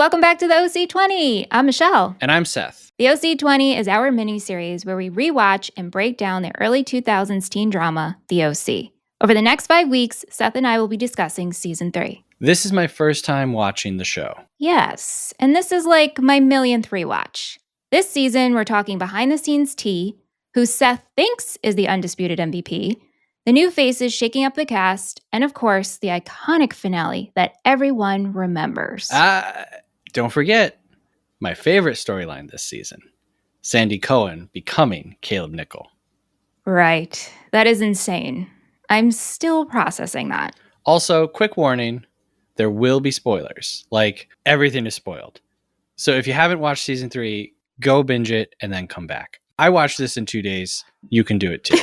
welcome back to the OC20. I'm Michelle. And I'm Seth. The OC20 is our mini-series where we rewatch and break down the early 2000s teen drama, The OC. Over the next 5 weeks, Seth and I will be discussing Season 3. This is my first time watching the show. Yes, and this is like my millionth rewatch. This season, we're talking behind-the-scenes tea, who Seth thinks is the undisputed MVP, the new faces shaking up the cast, and of course, the iconic finale that everyone remembers. Don't forget, my favorite storyline this season, Sandy Cohen becoming Caleb Nickel. Right. That is insane. I'm still processing that. Also, quick warning, there will be spoilers. Like, everything is spoiled. So if you haven't watched Season 3, go binge it and then come back. I watched this in 2 days. You can do it too.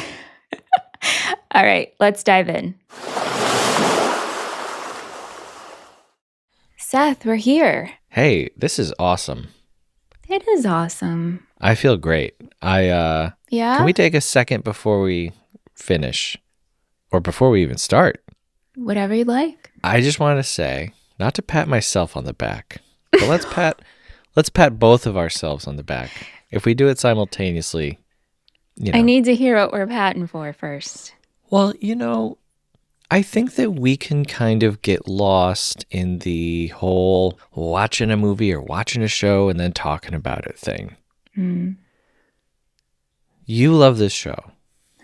All right, let's dive in. Seth, we're here. Hey, this is awesome. It is awesome. I feel great. Yeah? Can we take a second before we finish? Or before we even start? Whatever you like. I just want to say, not to pat myself on the back, but let's pat both of ourselves on the back. If we do it simultaneously, I need to hear what we're patting for first. Well, I think that we can kind of get lost in the whole watching a movie or watching a show and then talking about it thing. Mm. You love this show.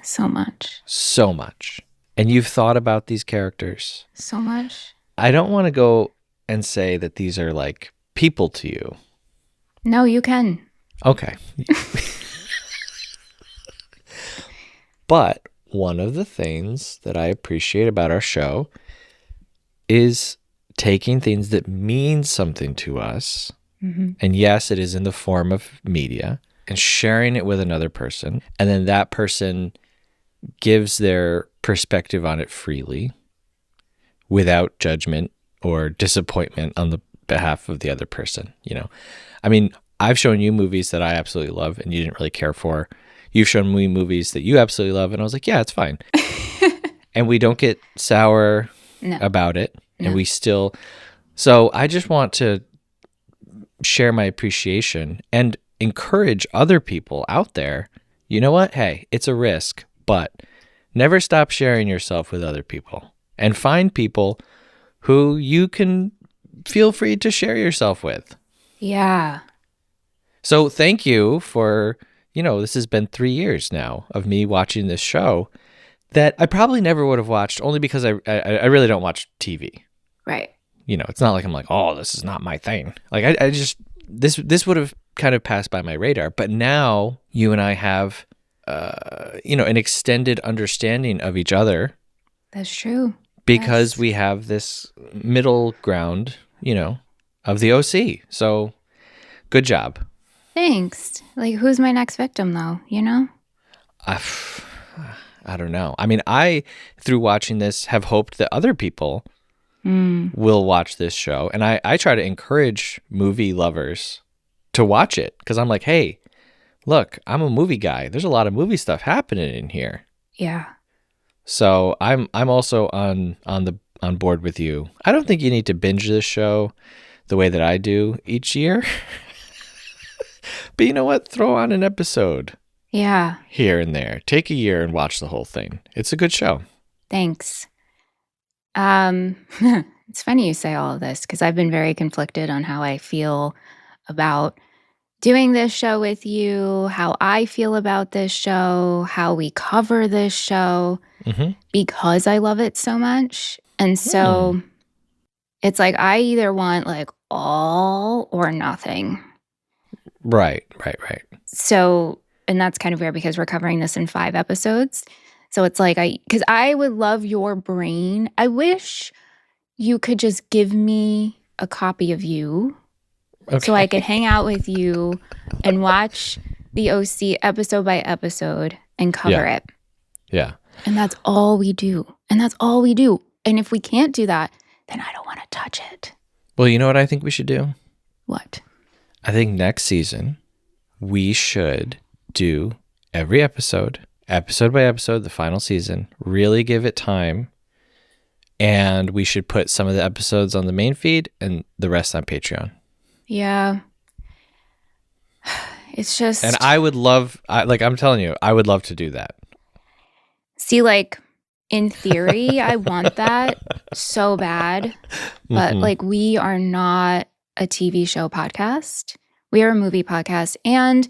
So much. So much. And you've thought about these characters. So much. I don't want to go and say that these are like people to you. No, you can. Okay. But one of the things that I appreciate about our show is taking things that mean something to us, and yes, it is in the form of media, and sharing it with another person, and then that person gives their perspective on it freely without judgment or disappointment on the behalf of the other person. I mean, I've shown you movies that I absolutely love and you didn't really care for. You've shown me movies that you absolutely love, and I was like, yeah, it's fine. And we don't get sour about it. No. And we still... So I just want to share my appreciation and encourage other people out there. You know what? Hey, it's a risk, but never stop sharing yourself with other people. And find people who you can feel free to share yourself with. Yeah. So thank you for... this has been 3 years now of me watching this show that I probably never would have watched only because I really don't watch TV. Right. It's not like I'm like, oh, this is not my thing. Like I just, this would have kind of passed by my radar. But now you and I have, an extended understanding of each other. That's true. Because we have this middle ground, of the OC. So good job. Thanks. Like, who's my next victim, though, I don't know. I mean, through watching this, have hoped that other people will watch this show. And I try to encourage movie lovers to watch it because I'm like, hey, look, I'm a movie guy. There's a lot of movie stuff happening in here. Yeah. So I'm also on board with you. I don't think you need to binge this show the way that I do each year. But you know what? Throw on an episode. Yeah. Here and there. Take a year and watch the whole thing. It's a good show. Thanks. It's funny you say all of this because I've been very conflicted on how I feel about doing this show with you, how I feel about this show, how we cover this show, because I love it so much. And so it's like I either want like all or nothing. Right. So, and that's kind of weird because we're covering this in 5 episodes. So it's like because I would love your brain. I wish you could just give me a copy of you so I could hang out with you and watch the OC episode by episode and cover it. Yeah. And that's all we do. And if we can't do that, then I don't want to touch it. Well, you know what I think we should do? What? I think next season we should do every episode by episode, the final season, really give it time. And we should put some of the episodes on the main feed and the rest on Patreon. Yeah. It's just And I would love, I'm telling you, I would love to do that. see, like, in theory, I want that so bad, but like we are not a TV show podcast. We are a movie podcast, and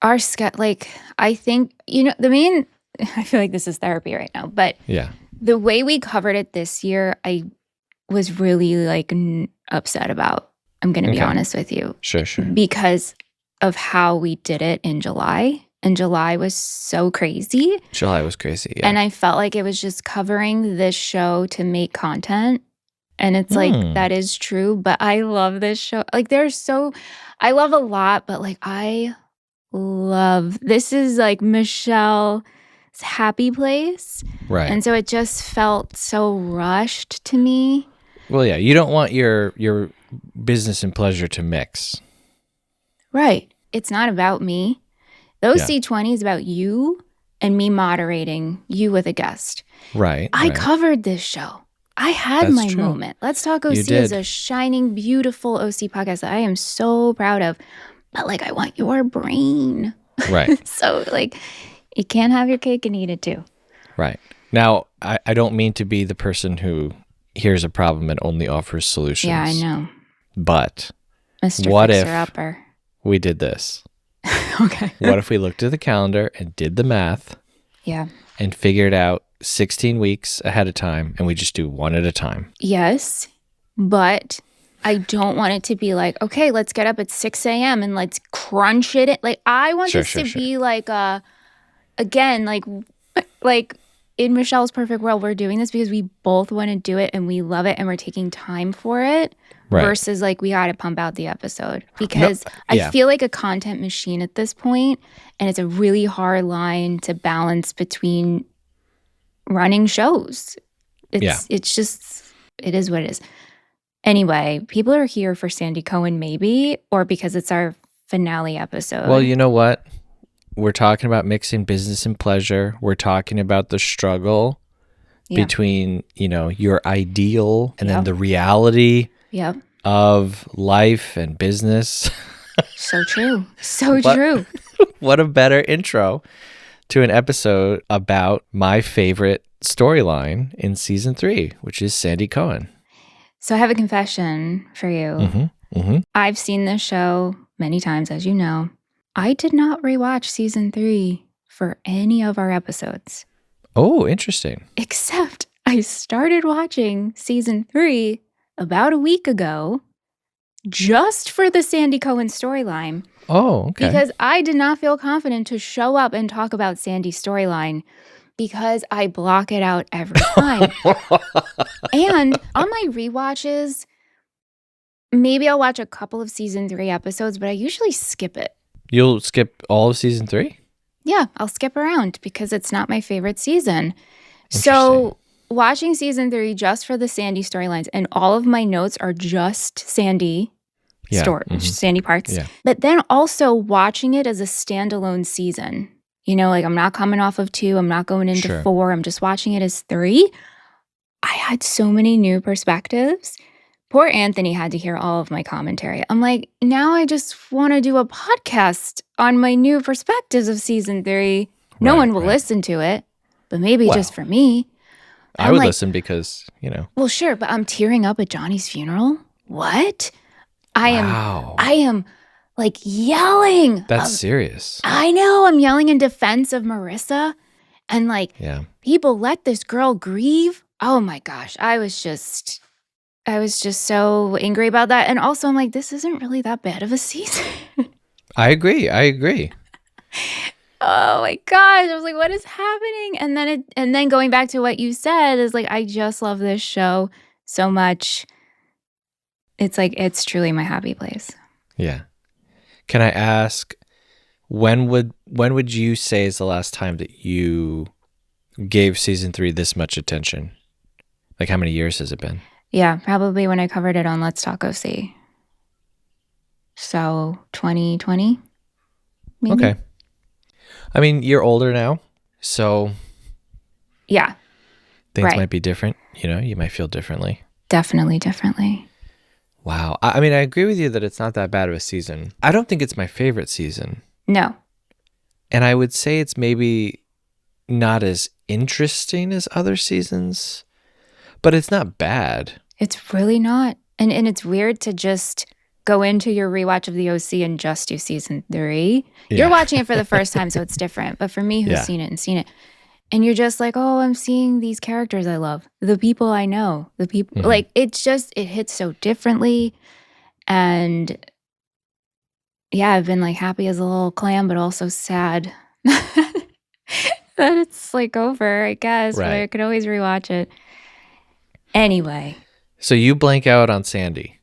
our like I think the main. I feel like this is therapy right now, but Yeah. the way we covered it this year, I was really like upset about. I'm going to be honest with you. Sure. Because of how we did it in July. And July was so crazy. July was crazy, yeah. And I felt like it was just covering this show to make content. And it's like, that is true. But I love this show. Like, I love a lot, but like, this is like Michelle's happy place. Right. And so it just felt so rushed to me. Well, yeah, you don't want your business and pleasure to mix. Right. It's not about me. Those Yeah. C20 is about you and me moderating you with a guest. Right. I covered this show. I had That's my true. moment. Let's Talk OC did. is a shining, beautiful OC podcast that I am so proud of. But like, I want your brain. Right. So like, you can't have your cake and eat it too. Right. Now, I don't mean to be the person who hears a problem and only offers solutions. Yeah, I know. But Mr. What if- Fixer-Upper. we did this. Okay. What if we looked at the calendar and did the math Yeah. and figured out 16 weeks ahead of time, and we just do one at a time? Yes, but I don't want it to be like, okay, let's get up at 6 a.m. and let's crunch it. Like, I want this to be like, again, like in Michelle's perfect world, we're doing this because we both want to do it and we love it and we're taking time for it. Right. Versus like we got to pump out the episode because I feel like a content machine at this point, and it's a really hard line to balance between running shows. It's just, it is what it is. Anyway, people are here for Sandy Cohen maybe, or because it's our finale episode. Well, you know what? We're talking about mixing business and pleasure. We're talking about the struggle between, your ideal and then the reality of life and business. So true. So true. What a better intro to an episode about my favorite storyline in season 3, which is Sandy Cohen. So I have a confession for you. I've seen this show many times, as you know. I did not rewatch season 3 for any of our episodes. Oh, interesting. Except I started watching season 3 about a week ago just for the Sandy Cohen storyline. Oh, okay. Because I did not feel confident to show up and talk about Sandy's storyline because I block it out every time. And on my rewatches, maybe I'll watch a couple of season 3 episodes, but I usually skip it. You'll skip all of season 3? Yeah, I'll skip around because it's not my favorite season. So watching season 3 just for the Sandy storylines, and all of my notes are just Sandy Sandy parts. Yeah. But then also watching it as a standalone season. Like I'm not coming off of 2, I'm not going into 4, I'm just watching it as 3. I had so many new perspectives. Poor Anthony had to hear all of my commentary. I'm like, now I just want to do a podcast on my new perspectives of season 3. No one will listen to it, but maybe just for me. I would listen because, Well, sure, but I'm tearing up at Johnny's funeral. What? I am like yelling. That's serious. I know. I'm yelling in defense of Marissa. And like, people let this girl grieve. Oh my gosh. I was just so angry about that. And also I'm like, this isn't really that bad of a season. I agree. Oh my gosh. I was like, what is happening? And then going back to what you said is like, I just love this show so much. It's like, it's truly my happy place. Yeah. Can I ask, when would you say is the last time that you gave season 3 this much attention? Like, how many years has it been? Yeah, probably when I covered it on Let's Talk OC. So 2020, maybe. Okay. I mean, you're older now, so yeah, things might be different. You might feel differently. Definitely differently. Wow. I mean, I agree with you that it's not that bad of a season. I don't think it's my favorite season. No. And I would say it's maybe not as interesting as other seasons, but it's not bad. It's really not. And it's weird to just go into your rewatch of the OC and just do season 3. Yeah. You're watching it for the first time, so it's different. But for me, who's Yeah. seen it, and you're just like, oh, I'm seeing these characters I love, the people I know, the people, like, it's just, it hits so differently. And yeah, I've been like happy as a little clam, but also sad that it's like over, I guess. But I Right. could always rewatch it. Anyway. So you blank out on Sandy.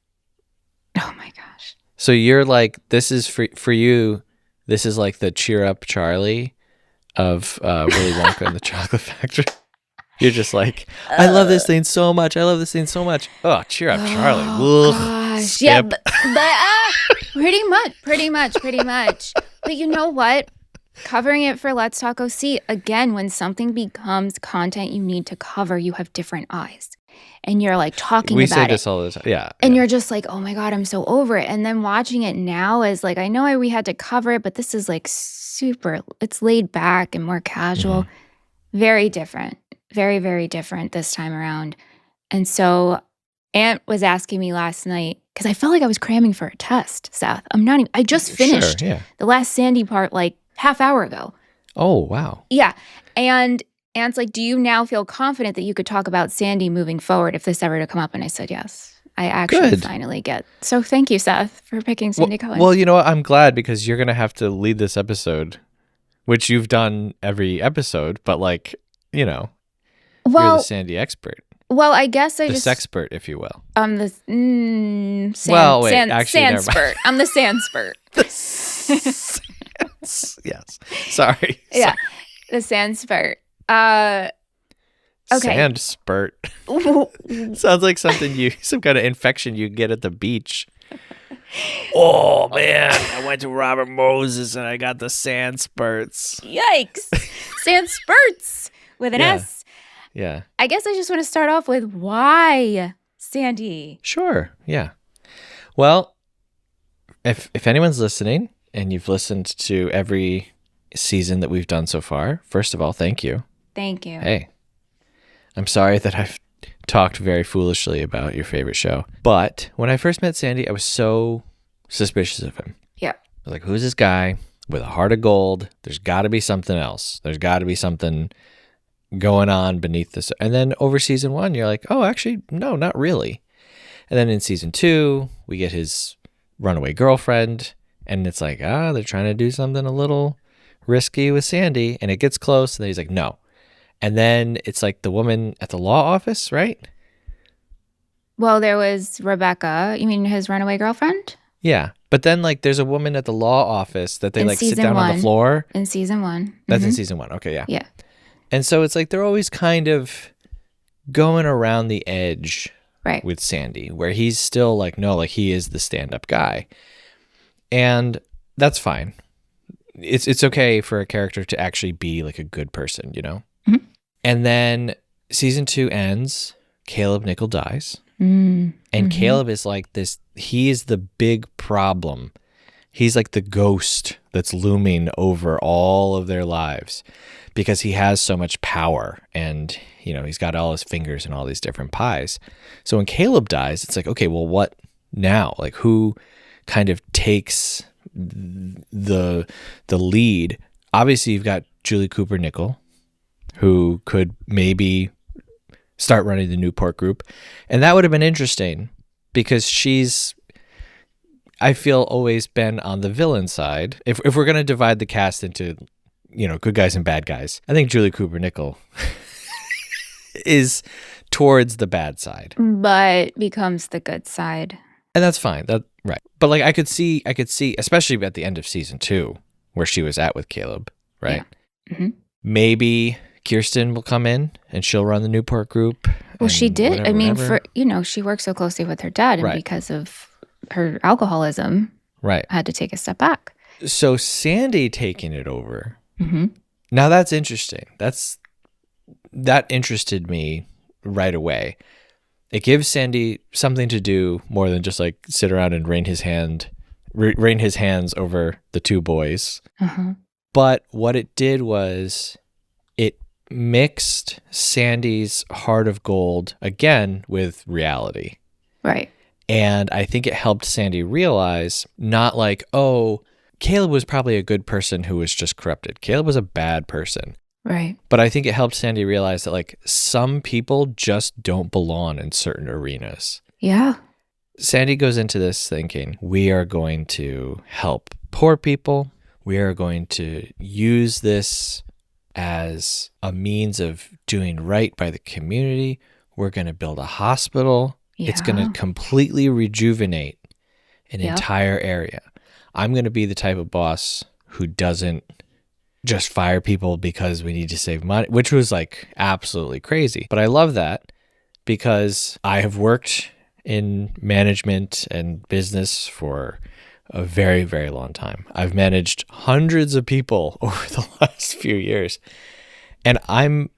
Oh my gosh. So you're like, this is for you, this is like the cheer up Charlie of Willy Wonka and the Chocolate Factory. You're just like, I love this thing so much. I love this thing so much. Oh, cheer up Charlie. Oh, Ugh, gosh. skip. Yeah, but pretty much. But you know what? Covering it for Let's Talk OC, again, when something becomes content you need to cover, you have different eyes. And you're like talking We about say it. this all the time. Yeah. And yeah. you're just like, oh my God, I'm so over it. And then watching it now is like, I know we had to cover it, but this is like super, it's laid back and more casual. Very different. Very, very different this time around. And so Aunt was asking me last night, because I felt like I was cramming for a test, Seth. I just finished Sure, yeah. the last Sandy part like half hour ago. Oh, wow. Yeah. And Aunt's like, do you now feel confident that you could talk about Sandy moving forward if this ever to come up? And I said, yes. I actually Good. finally get. So thank you, Seth, for picking Sandy Cohen. Well, you know what? I'm glad because you're going to have to lead this episode, which you've done every episode, but like, you know, you're the Sandy expert. Well, I guess I the just sexpert, if you will. I'm the Well, wait, actually, sand never mind. spurt. I'm the sand spurt. Yes. Sorry. Yeah, the sand spurt. Okay. Sand spurt. Sounds like some kind of infection you get at the beach. Oh man, I went to Robert Moses and I got the sand spurts. Yikes! Sand spurts with an Yeah. S. Yeah. I guess I just want to start off with why Sandy. Sure. Yeah. Well, if anyone's listening and you've listened to every season that we've done so far, first of all, thank you. Thank you. Hey, I'm sorry that I've talked very foolishly about your favorite show. But when I first met Sandy, I was so suspicious of him. Yeah. I was like, who's this guy with a heart of gold? There's got to be something else. There's got to be something going on beneath this. And then over season 1, you're like, oh, actually, no, not really. And then in season 2, we get his runaway girlfriend. And it's like, they're trying to do something a little risky with Sandy. And it gets close. And then he's like, no. And then it's like the woman at the law office, right? Well, there was Rebecca. You mean his runaway girlfriend? Yeah. But then like there's a woman at the law office that they In like sit season down on 1. the floor. In season 1. That's in season 1. Okay, yeah. Yeah. And so it's like they're always kind of going around the edge Right. with Sandy, where he's still like, no, like he is the stand-up guy. And that's fine. It's okay for a character to actually be like a good person, you know? Mhm. And then season 2 ends, Caleb Nickel dies. Mm. And Caleb is like this, he is the big problem. He's like the ghost that's looming over all of their lives because he has so much power and, you know, he's got all his fingers in all these different pies. So when Caleb dies, it's like, okay, well, what now? Like who kind of takes the lead? Obviously, you've got Julie Cooper Nickel, who could maybe start running the Newport group. And that would have been interesting because she's, I feel, always been on the villain side. If we're going to divide the cast into, you know, good guys and bad guys, I think Julie Cooper Nickel is towards the bad side. But becomes the good side. And that's fine. Right. But like I could see, especially at the end of season 2, where she was at with Caleb, right? Yeah. Mm-hmm. Maybe Kirsten will come in and she'll run the Newport group. Well, she did. Whatever, I mean, whatever. she worked so closely with her dad, and Right. because of her alcoholism, Right. had to take a step back. So Sandy taking it over. Mm-hmm. Now that's interesting. That interested me right away. It gives Sandy something to do more than just like sit around and rain his hands over the two boys. Uh-huh. But what it did was it mixed Sandy's heart of gold again with reality. Right. And I think it helped Sandy realize not like, oh, Caleb was probably a good person who was just corrupted. Caleb was a bad person. Right. But I think it helped Sandy realize that like some people just don't belong in certain arenas. Yeah. Sandy goes into this thinking, we are going to help poor people. We are going to use this as a means of doing right by the community. We're going to build a hospital. Yeah. It's going to completely rejuvenate an Yep. entire area. I'm going to be the type of boss who doesn't just fire people because we need to save money, which was like absolutely crazy. But I love that because I have worked in management and business for a very, very long time. I've managed hundreds of people over the last few years. And I'm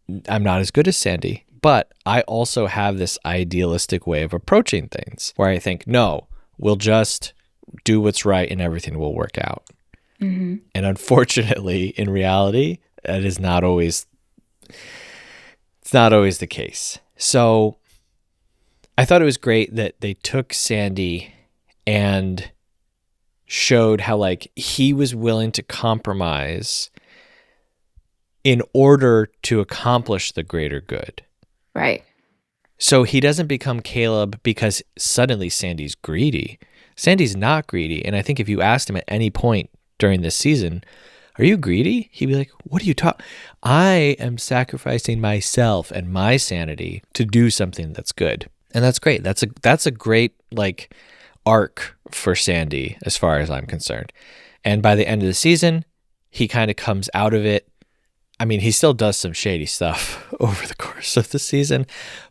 not as good as Sandy, but I also have this idealistic way of approaching things where I think, no, we'll just do what's right and everything will work out. Mm-hmm. And unfortunately, in reality, that is not always, it's not always the case. So I thought it was great that they took Sandy and showed how like he was willing to compromise in order to accomplish the greater good. Right. So he doesn't become Caleb because suddenly Sandy's greedy. Sandy's not greedy. And I think if you asked him at any point during this season, are you greedy? He'd be like, what are you talking? I am sacrificing myself and my sanity to do something that's good. And that's great. That's a great like arc for Sandy as far as I'm concerned. And by the end of the season, he kind of comes out of it. I mean, he still does some shady stuff over the course of the season,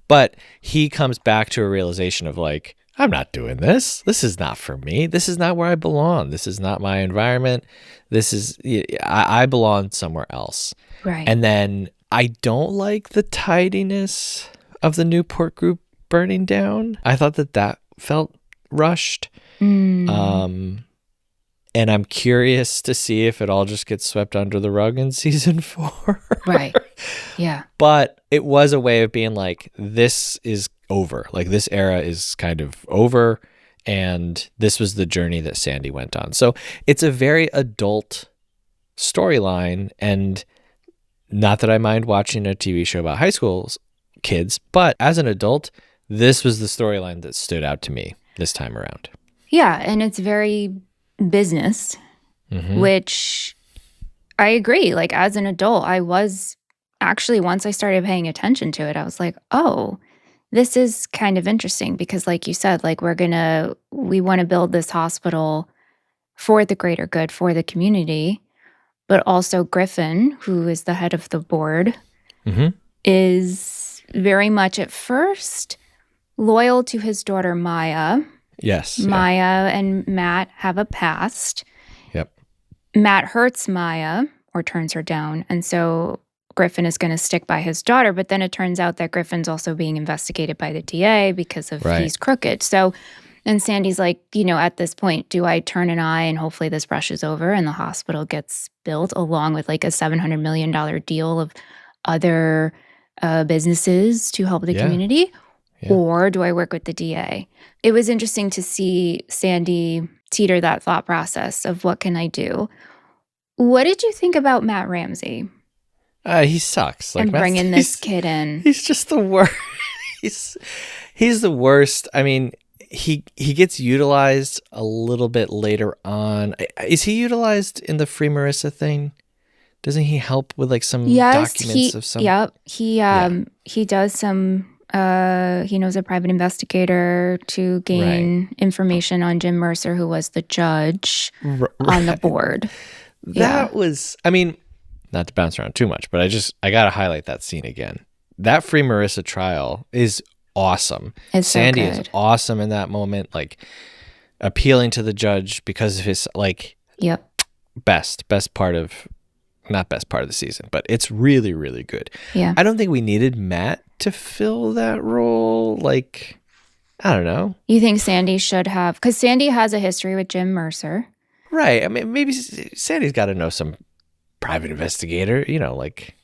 but he comes back to a realization of like, I'm not doing this. This is not for me. This is not where I belong. This is not my environment. I belong somewhere else. Right. And then I don't like the tidiness of the Newport group burning down. I thought that felt rushed. And I'm curious to see if it all just gets swept under the rug in season 4. Right. Yeah. But it was a way of being like, this is over. Like this era is kind of over. And this was the journey that Sandy went on. So it's a very adult storyline. And not that I mind watching a TV show about high school kids, but as an adult, this was the storyline that stood out to me this time around. Yeah. And it's very business, which I agree. Like as an adult, I was actually, once I started paying attention to it, I was like, oh, this is kind of interesting because like you said, like we want to build this hospital for the greater good, for the community, but also Griffin, who is the head of the board, is very much at first loyal to his daughter Maya. Yes. Maya and Matt have a past. Yep. Matt hurts Maya or turns her down. And so Griffin is going to stick by his daughter. But then it turns out that Griffin's also being investigated by the DA because of he's crooked. So, and Sandy's like, at this point, do I turn an eye and hopefully this brushes over and the hospital gets built along with like a $700 million deal of other businesses to help the community? Yeah. Or do I work with the DA? It was interesting to see Sandy teeter that thought process of what can I do? What did you think about Matt Ramsey? He sucks. Like, and bringing this kid in. He's just the worst. he's the worst. I mean, he gets utilized a little bit later on. Is he utilized in the Free Marissa thing? Doesn't he help with like some documents of some? Yep. He does some. He knows a private investigator to gain information on Jim Mercer, who was the judge on the board. That was, I mean, not to bounce around too much, but I got to highlight that scene again. That Free Marissa trial is awesome. Sandy is awesome in that moment, like appealing to the judge because of his best part of, not best part of the season, but it's really, really good. Yeah. I don't think we needed Matt to fill that role. Like, I don't know. You think Sandy should have, because Sandy has a history with Jim Mercer. Right. I mean, maybe Sandy's got to know some private investigator, you know, like.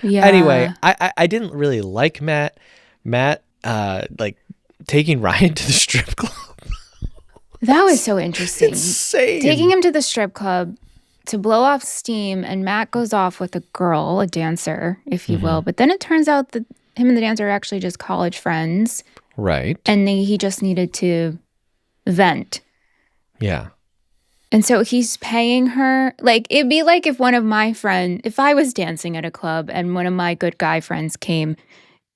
Yeah. Anyway, I didn't really like Matt. Matt, like taking Ryan to the strip club. That was so interesting. Insane. Taking him to the strip club to blow off steam, and Matt goes off with a girl, a dancer, if you will. But then it turns out that him and the dancer are actually just college friends. Right. And he just needed to vent. Yeah. And so he's paying her. Like, it'd be like if if I was dancing at a club and one of my good guy friends came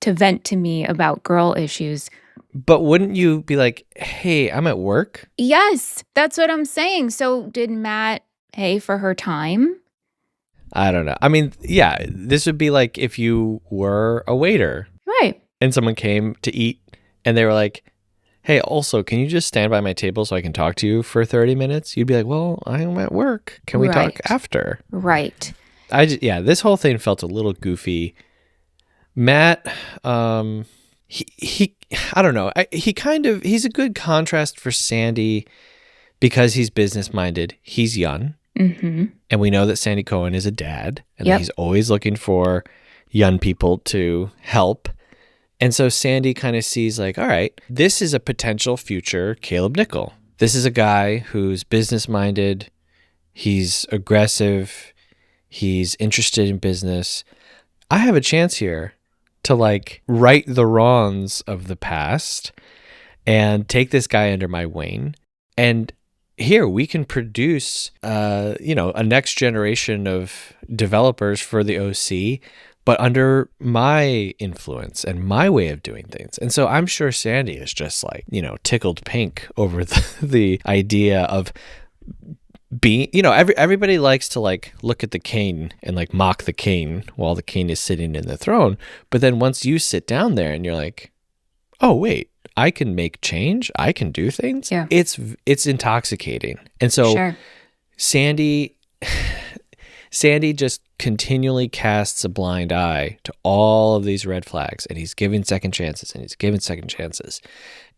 to vent to me about girl issues. But wouldn't you be like, hey, I'm at work? Yes, that's what I'm saying. So did Matt pay for her time? I don't know. I mean, yeah, this would be like if you were a waiter. Right. And someone came to eat and they were like, hey, also, can you just stand by my table so I can talk to you for 30 minutes? You'd be like, well, I'm at work. Can we talk after? Right. This whole thing felt a little goofy. Matt, he I don't know. He's a good contrast for Sandy because he's business minded. He's young. Mm-hmm. And we know that Sandy Cohen is a dad and that he's always looking for young people to help. And so Sandy kind of sees like, all right, this is a potential future Caleb Nickel. This is a guy who's business minded. He's aggressive. He's interested in business. I have a chance here to like right the wrongs of the past and take this guy under my wing. And here we can produce, a next generation of developers for the OC, but under my influence and my way of doing things. And so I'm sure Sandy is just like, tickled pink over the idea of being, everybody likes to like look at the king and like mock the king while the king is sitting in the throne. But then once you sit down there and you're like, oh, wait, I can make change. I can do things. Yeah. It's intoxicating. And so Sandy just continually casts a blind eye to all of these red flags, and he's giving second chances and he's giving second chances.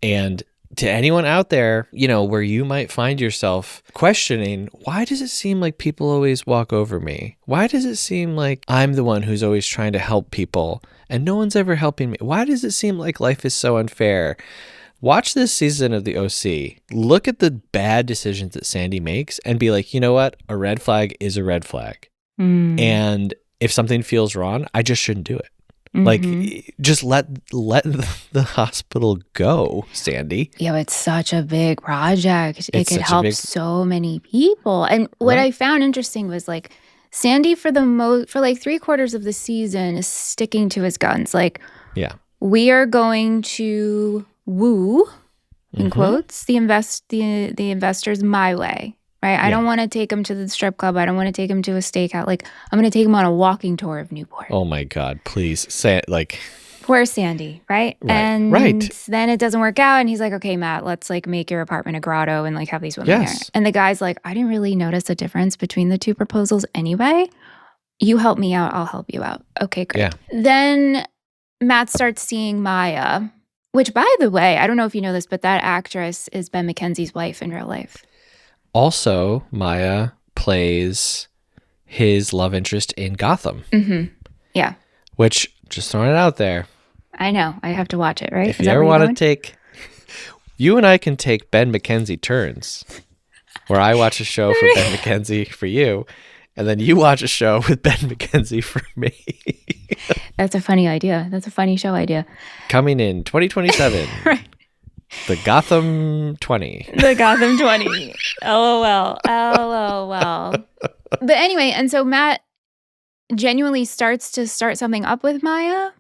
And to anyone out there, where you might find yourself questioning, why does it seem like people always walk over me? Why does it seem like I'm the one who's always trying to help people and no one's ever helping me? Why does it seem like life is so unfair? Watch this season of the OC. Look at the bad decisions that Sandy makes and be like, you know what? A red flag is a red flag. And if something feels wrong, I just shouldn't do it. Like, just let the hospital go, Sandy. Yeah, it's such a big project. It could help so many people. And what I found interesting was like Sandy for like 3/4 of the season is sticking to his guns. Like, we are going to woo, in quotes, the investors my way. Right? I don't want to take him to the strip club. I don't want to take him to a steakhouse. Like, I'm going to take him on a walking tour of Newport. Oh my God, please say it like. Poor Sandy, right? And then it doesn't work out. And he's like, okay, Matt, let's like make your apartment a grotto and like have these women there. And the guy's like, I didn't really notice a difference between the two proposals anyway. You help me out. I'll help you out. Okay, great. Yeah. Then Matt starts seeing Maya, which by the way, I don't know if you know this, but that actress is Ben McKenzie's wife in real life. Also, Maya plays his love interest in Gotham. Yeah. Which, just throwing it out there. I know. I have to watch it, right? If you ever want to take... You and I can take Ben McKenzie turns, where I watch a show for Ben McKenzie for you, and then you watch a show with Ben McKenzie for me. That's a funny idea. That's a funny show idea. Coming in 2027. Right. The Gotham 20. The Gotham 20. LOL. LOL. But anyway, and so Matt genuinely starts something up with Maya.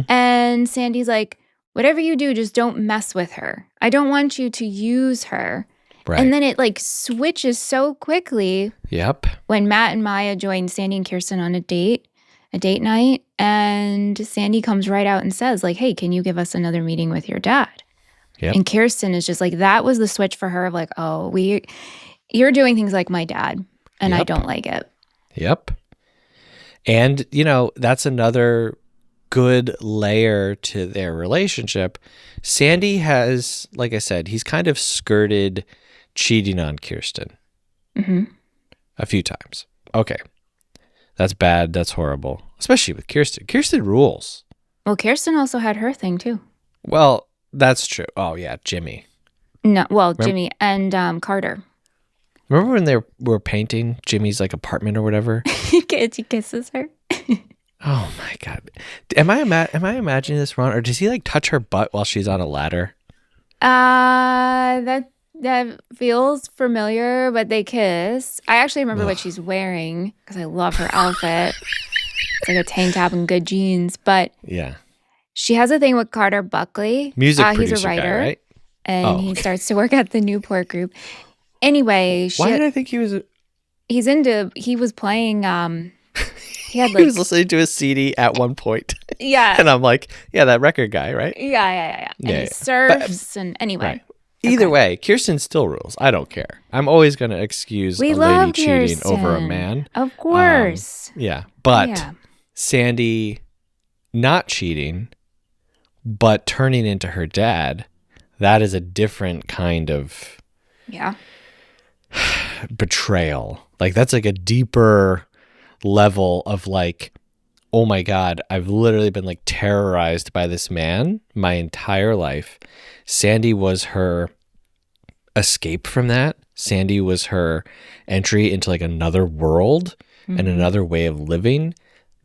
And Sandy's like, whatever you do, just don't mess with her. I don't want you to use her. Right. And then it like switches so quickly. Yep. When Matt and Maya join Sandy and Kirsten on a date night. And Sandy comes right out and says like, hey, can you give us another meeting with your dad? Yep. And Kirsten is just like, that was the switch for her of like, oh, you're doing things like my dad, and I don't like it. Yep. And, that's another good layer to their relationship. Sandy has, like I said, he's kind of skirted cheating on Kirsten a few times. Okay. That's bad. That's horrible. Especially with Kirsten. Kirsten rules. Well, Kirsten also had her thing too. Well, that's true. Oh, yeah. Jimmy. No, well, Jimmy and Carter. Remember when they were painting Jimmy's like apartment or whatever? He kisses her. Oh my God. Am I imagining this wrong? Or does he like touch her butt while she's on a ladder? That feels familiar, but they kiss. I actually remember what she's wearing because I love her outfit. It's like a tank top and good jeans. But yeah, she has a thing with Carter Buckley. music He's producer a writer, guy, right? and he starts to work at the Newport Group. Anyway, why did I think he was? He was playing. He had He like was listening to a CD at one point. yeah, And I'm like, yeah, that record guy, right? yeah. And Yeah, he yeah. surfs and anyway. Right. Either way, Kirsten still rules. I don't care. I'm always going to excuse We a love lady cheating over a Kirsten. man. Of course. Yeah. But Yeah. Sandy not cheating, but turning into her dad, that is a different kind of Yeah. betrayal. Like that's like a deeper level of like, oh my God, I've literally been like terrorized by this man my entire life. Sandy was her escape from that. Sandy was her entry into like another world and another way of living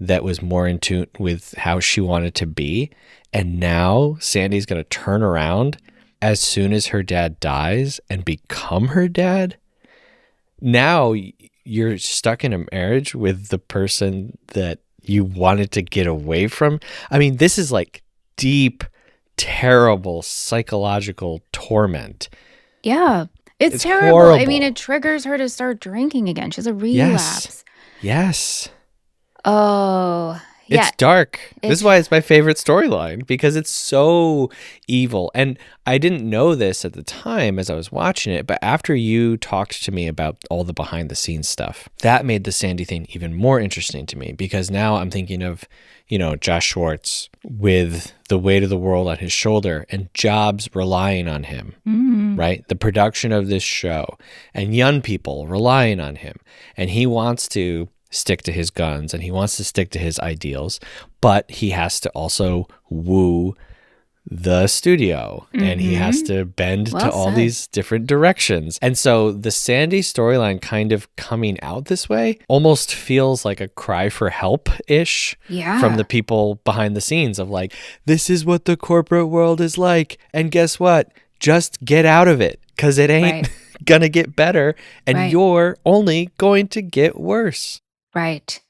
that was more in tune with how she wanted to be. And now Sandy's going to turn around as soon as her dad dies and become her dad. Now you're stuck in a marriage with the person that you wanted to get away from. I mean, this is like deep, terrible psychological torment. Yeah. It's terrible. horrible. I mean, it triggers her to start drinking again. She has a relapse. Yes. Oh, yeah. It's dark. This is why it's my favorite storyline, because it's so evil. And I didn't know this at the time as I was watching it, but after you talked to me about all the behind the scenes stuff, that made the Sandy thing even more interesting to me, because now I'm thinking of, Josh Schwartz with the weight of the world on his shoulder and jobs relying on him, right? The production of this show and young people relying on him. And he wants to stick to his guns and he wants to stick to his ideals, but he has to also woo the studio and he has to bend to all these different directions. And so the Sandy storyline kind of coming out this way almost feels like a cry for help-ish from the people behind the scenes of like, this is what the corporate world is like. And guess what? Just get out of it, because it ain't gonna get better and you're only going to get worse. Right.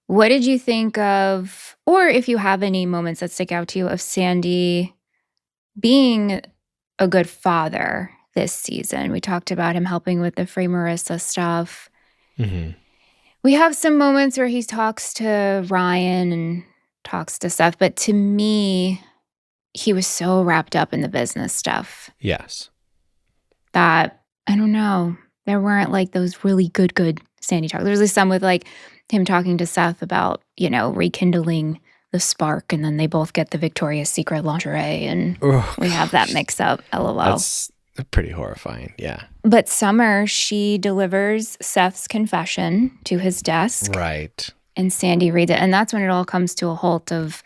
What did you think of, or if you have any moments that stick out to you, of Sandy being a good father this season? We talked about him helping with the Free Marissa stuff. We have some moments where he talks to Ryan and talks to Seth, but to me, he was so wrapped up in the business stuff. Yes. That, I don't know, there weren't like those really good Sandy talk. There's like some with like him talking to Seth about, rekindling the spark, and then they both get the Victoria's Secret lingerie, and we have that mix up. LOL. That's pretty horrifying. Yeah. But Summer, she delivers Seth's confession to his desk. Right. And Sandy reads it. And that's when it all comes to a halt of,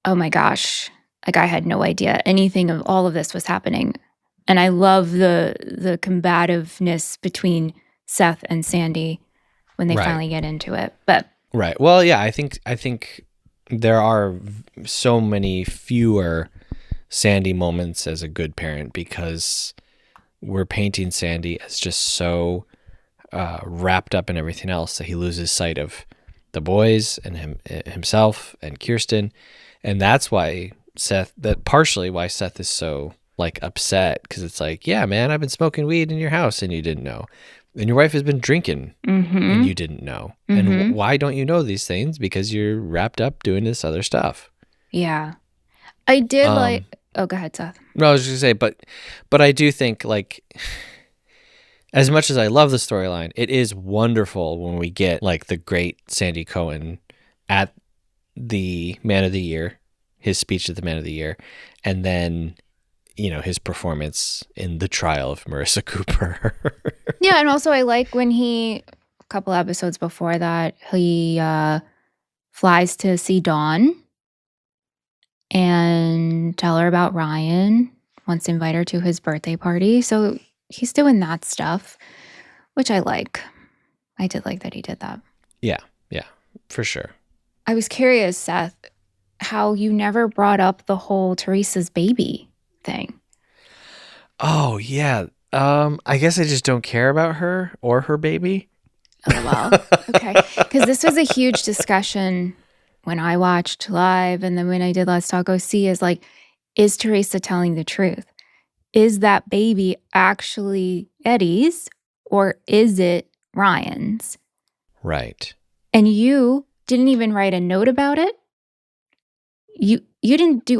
oh my gosh, like I had no idea anything of all of this was happening. And I love the combativeness between Seth and Sandy when they finally get into it. But right. Well, yeah, I think there are so many fewer Sandy moments as a good parent, because we're painting Sandy as just so wrapped up in everything else that he loses sight of the boys and himself and Kirsten. And that's why partially why Seth is so like upset, because it's like, yeah, man, I've been smoking weed in your house and you didn't know. And your wife has been drinking and you didn't know. And why don't you know these things? Because you're wrapped up doing this other stuff. Yeah. I did oh, go ahead, Seth. No, I was just going to say, but I do think, like, as much as I love the storyline, it is wonderful when we get like the great Sandy Cohen at the Man of the Year, his speech at the Man of the Year, and then, his performance in the trial of Marissa Cooper. Yeah, and also I like when a couple episodes before that, he flies to see Dawn and tell her about Ryan, wants to invite her to his birthday party. So he's doing that stuff, which I like. I did like that he did that. Yeah, for sure. I was curious, Seth, how you never brought up the whole Teresa's baby thing. Oh, yeah. I guess I just don't care about her or her baby. Oh, well, okay. Because this was a huge discussion when I watched live and then when I did Let's Talk OC is like, is Teresa telling the truth? Is that baby actually Eddie's or is it Ryan's? Right. And you didn't even write a note about it. You didn't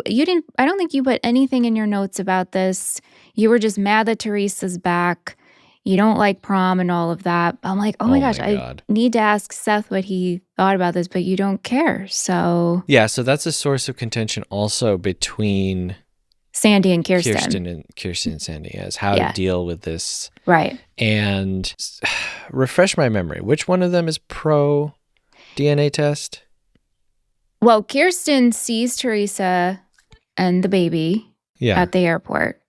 I don't think you put anything in your notes about this. You were just mad that Teresa's back. You don't like prom and all of that. I'm like, oh my gosh, I God. need to ask Seth what he thought about this, but you don't care. So Yeah, so that's a source of contention also between Sandy and Kirsten. Kirsten and Sandy is how to deal with this. Right. And refresh my memory. Which one of them is pro DNA test? Well, Kirsten sees Teresa and the baby at the airport.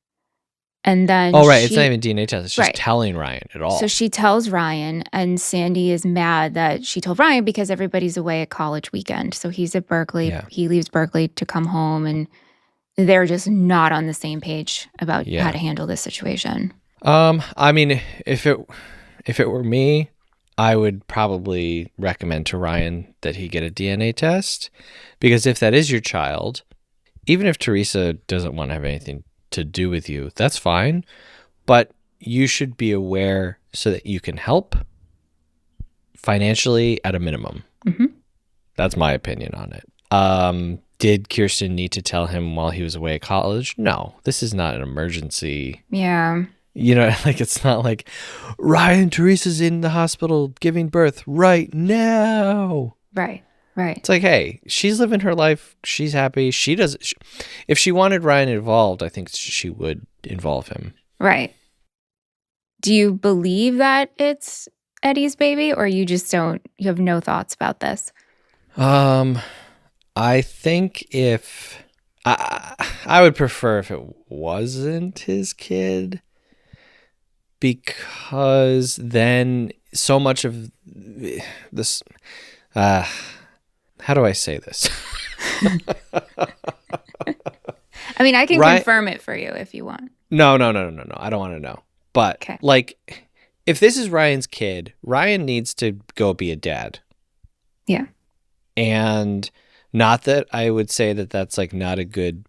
And then it's not even DNA test. It's just telling Ryan at all. So she tells Ryan, and Sandy is mad that she told Ryan because everybody's away at college weekend. So he's at Berkeley. Yeah. He leaves Berkeley to come home, and they're just not on the same page about how to handle this situation. I mean, if it were me, I would probably recommend to Ryan that he get a DNA test, because if that is your child, even if Teresa doesn't want to have anything to do with you, that's fine, but you should be aware so that you can help financially at a minimum. Mm-hmm. That's my opinion on it. Did Kirsten need to tell him while he was away at college? No, this is not an emergency. Yeah. Like, it's not like Ryan, Teresa's in the hospital giving birth right now. Right. It's like, hey, she's living her life. She's happy. If she wanted Ryan involved, I think she would involve him. Right. Do you believe that it's Eddie's baby, or you have no thoughts about this? I think I would prefer if it wasn't his kid, because then so much of this, how do I say this? I mean, I can confirm it for you if you want. No. I don't want to know. But like, if this is Ryan's kid, Ryan needs to go be a dad. Yeah. And not that I would say that that's like not a good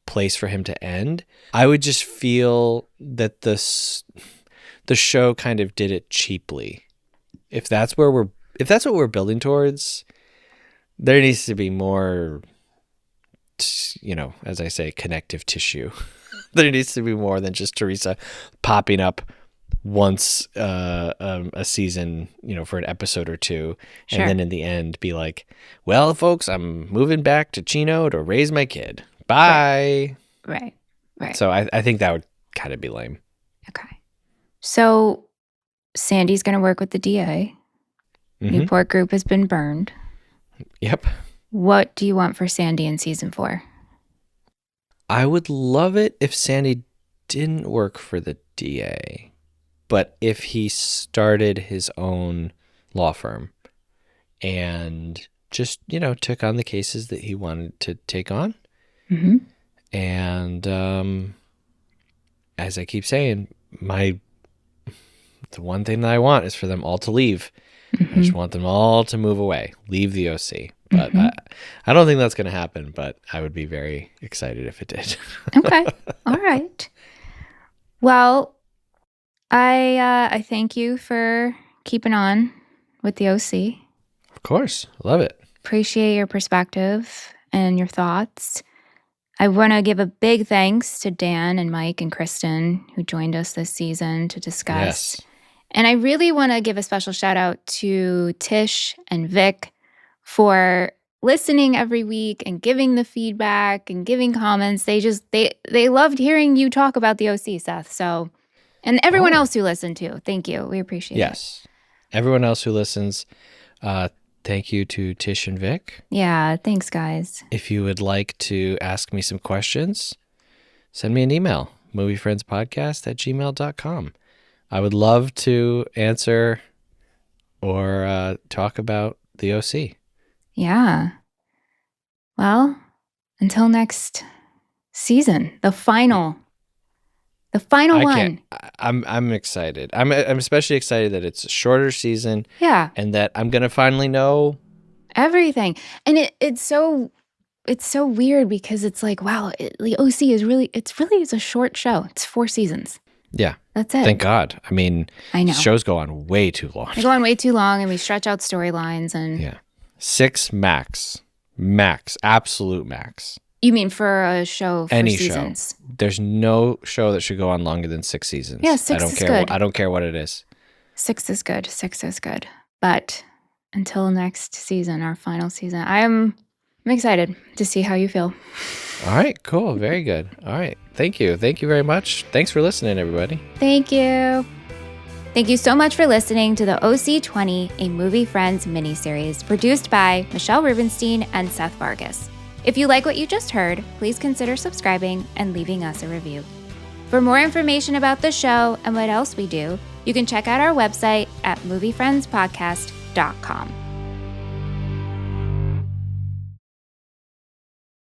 place for him to end. I would just feel that the show kind of did it cheaply. If that's what we're building towards, there needs to be more, as I say, connective tissue. There needs to be more than just Teresa popping up once a season, for an episode or two, sure, and then in the end be like, well, folks, I'm moving back to Chino to raise my kid. Bye. Right. So I think that would kind of be lame. Okay. So Sandy's going to work with the DA. Mm-hmm. Newport Group has been burned. Yep. What do you want for Sandy in season 4? I would love it if Sandy didn't work for the DA, but if he started his own law firm and just, took on the cases that he wanted to take on. Mm-hmm. And as I keep saying, the one thing that I want is for them all to leave. Mm-hmm. I just want them all to move away, leave the OC. But mm-hmm. I don't think that's going to happen, but I would be very excited if it did. Okay. All right. Well, I thank you for keeping on with the OC. Of course. Love it. Appreciate your perspective and your thoughts. I want to give a big thanks to Dan and Mike and Kristen who joined us this season to discuss. Yes. And I really want to give a special shout out to Tish and Vic for listening every week and giving the feedback and giving comments. They loved hearing you talk about the OC, Seth. So, and everyone else who listened too. Thank you. We appreciate it. Yes. Everyone else who listens, thank you to Tish and Vic. Yeah, thanks, guys. If you would like to ask me some questions, send me an email, moviefriendspodcast@gmail.com. I would love to answer or talk about the OC. Yeah. Well, until next season, the final one. I'm excited. I'm especially excited that it's a shorter season. Yeah. And that I'm gonna finally know everything. And it's so weird because it's like, wow, the OC is really a short show. It's 4 seasons. Yeah. That's it. Thank God. I mean, I know. Shows go on way too long. They go on way too long, and we stretch out storylines and yeah. 6 max. Max. Absolute max. You mean for a show for Any seasons? Show. There's no show that should go on longer than 6 seasons. Yeah, 6 is good. I don't care what it is. 6 is good. 6 is good. But until next season, our final season, I'm excited to see how you feel. All right, cool. Very good. All right. Thank you. Thank you very much. Thanks for listening, everybody. Thank you. Thank you so much for listening to the OC20, a Movie Friends miniseries produced by Michelle Rubenstein and Seth Vargas. If you like what you just heard, please consider subscribing and leaving us a review. For more information about the show and what else we do, you can check out our website at moviefriendspodcast.com.